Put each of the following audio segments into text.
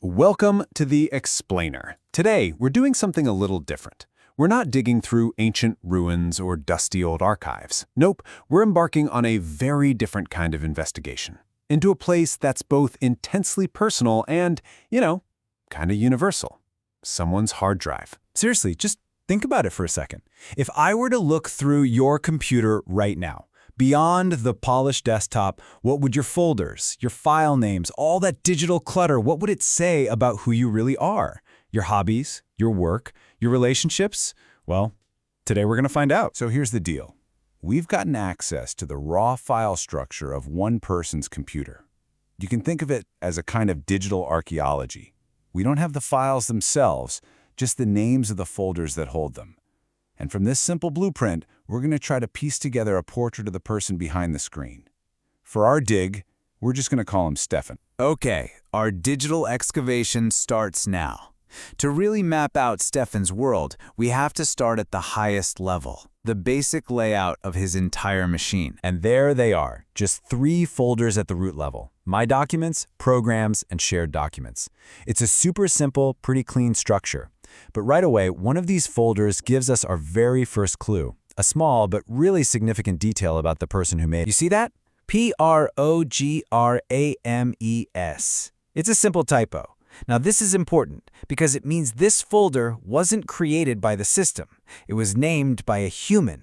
Welcome to the Explainer. Today, we're doing something a little different. We're not digging through ancient ruins or dusty old archives. Nope, we're embarking on a very different kind of investigation. Into a place that's both intensely personal and, kind of universal. Someone's hard drive. Seriously, just think about it for a second. If I were to look through your computer right now, beyond the polished desktop, what would your folders, your file names, all that digital clutter, what would it say about who you really are? Your hobbies, your work, your relationships? Well, today we're going to find out. So here's the deal. We've gotten access to the raw file structure of one person's computer. You can think of it as a kind of digital archaeology. We don't have the files themselves, just the names of the folders that hold them. And from this simple blueprint, we're going to try to piece together a portrait of the person behind the screen. For our dig, we're just going to call him STEFAN. Okay, our digital excavation starts now. To really map out STEFAN's world, we have to start at the highest level, the basic layout of his entire machine. And there they are, just 3 folders at the root level: My Documents, Programs, and Shared Documents. It's a super simple, pretty clean structure. But right away, one of these folders gives us our very first clue, a small but really significant detail about the person who made it. You see that? Programs. It's a simple typo. Now this is important because it means this folder wasn't created by the system. It was named by a human.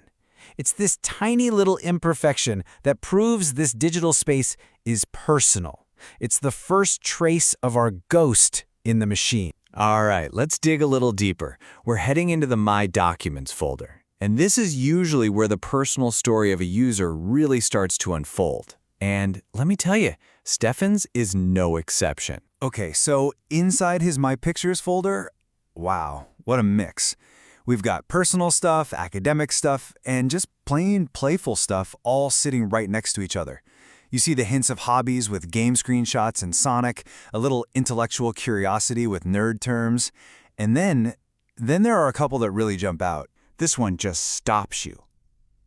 It's this tiny little imperfection that proves this digital space is personal. It's the first trace of our ghost in the machine. All right, let's dig a little deeper. We're heading into the My Documents folder. And this is usually where the personal story of a user really starts to unfold. And let me tell you, STEFAN's is no exception. Okay, so inside his My Pictures folder, wow, what a mix. We've got personal stuff, academic stuff, and just plain playful stuff all sitting right next to each other. You see the hints of hobbies with game screenshots and Sonic, a little intellectual curiosity with nerd terms, and then there are a couple that really jump out. This one just stops you.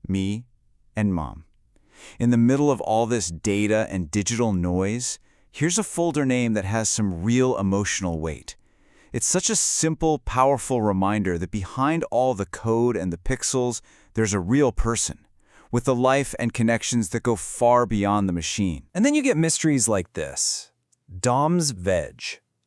Me and Mom. In the middle of all this data and digital noise, here's a folder name that has some real emotional weight. It's such a simple, powerful reminder that behind all the code and the pixels, there's a real person, with a life and connections that go far beyond the machine. And then you get mysteries like this. Dom's Veg.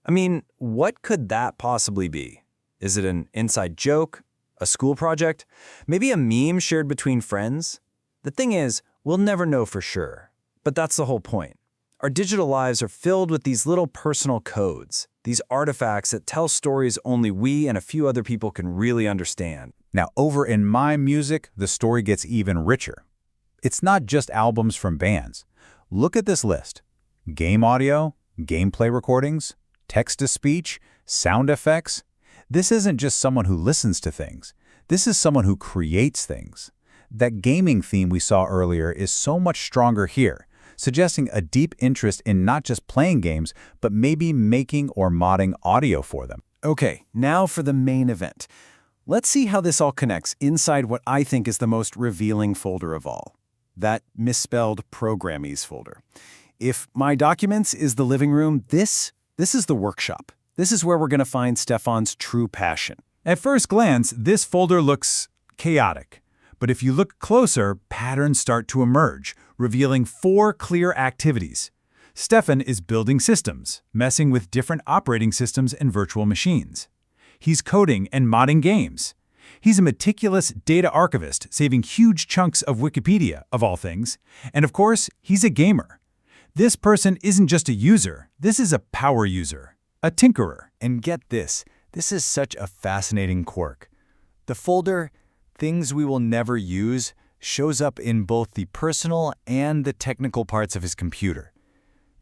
I mean, what could that possibly be? Is it an inside joke? A school project? Maybe a meme shared between friends? The thing is, we'll never know for sure. But that's the whole point. Our digital lives are filled with these little personal codes, these artifacts that tell stories only we and a few other people can really understand. Now, over in My Music, the story gets even richer. It's not just albums from bands. Look at this list. Game audio, gameplay recordings, text-to-speech, sound effects. This isn't just someone who listens to things. This is someone who creates things. That gaming theme we saw earlier is so much stronger here, suggesting a deep interest in not just playing games, but maybe making or modding audio for them. Okay, now for the main event. Let's see how this all connects inside what I think is the most revealing folder of all. That misspelled Programmies folder. If My Documents is the living room, this is the workshop. This is where we're going to find STEFAN's true passion. At first glance, this folder looks chaotic. But if you look closer, patterns start to emerge, revealing 4 clear activities. STEFAN is building systems, messing with different operating systems and virtual machines. He's coding and modding games. He's a meticulous data archivist, saving huge chunks of Wikipedia, of all things. And of course, he's a gamer. This person isn't just a user, this is a power user, a tinkerer. And get this is such a fascinating quirk. The folder Things We Will Never Use shows up in both the personal and the technical parts of his computer.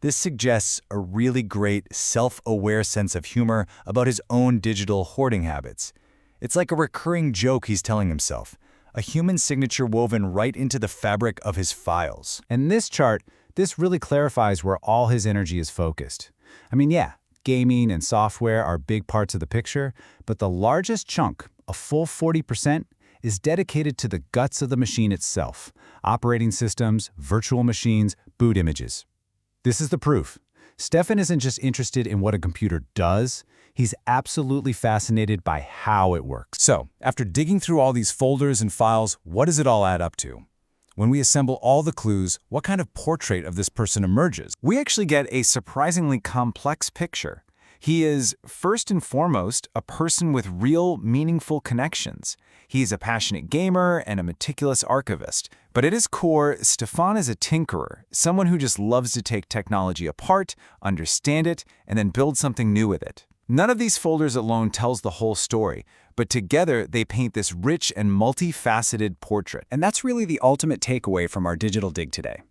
This suggests a really great, self-aware sense of humor about his own digital hoarding habits. It's like a recurring joke he's telling himself, a human signature woven right into the fabric of his files. And this chart, this really clarifies where all his energy is focused. I mean, yeah, gaming and software are big parts of the picture, but the largest chunk, a full 40%, is dedicated to the guts of the machine itself, operating systems, virtual machines, boot images. This is the proof. STEFAN isn't just interested in what a computer does, he's absolutely fascinated by how it works. So, after digging through all these folders and files, what does it all add up to? When we assemble all the clues, what kind of portrait of this person emerges? We actually get a surprisingly complex picture. He is, first and foremost, a person with real, meaningful connections. He's a passionate gamer and a meticulous archivist. But at his core, STEFAN is a tinkerer, someone who just loves to take technology apart, understand it, and then build something new with it. None of these folders alone tells the whole story, but together they paint this rich and multifaceted portrait. And that's really the ultimate takeaway from our digital dig today.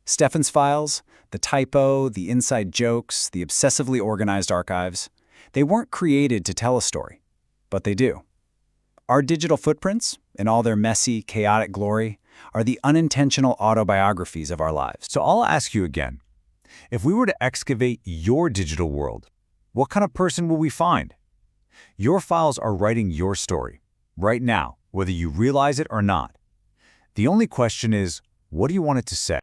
STEFAN's files, the typo, the inside jokes, the obsessively organized archives, they weren't created to tell a story, but they do. Our digital footprints, in all their messy, chaotic glory, are the unintentional autobiographies of our lives. So I'll ask you again, if we were to excavate your digital world, what kind of person will we find? Your files are writing your story, right now, whether you realize it or not. The only question is, what do you want it to say?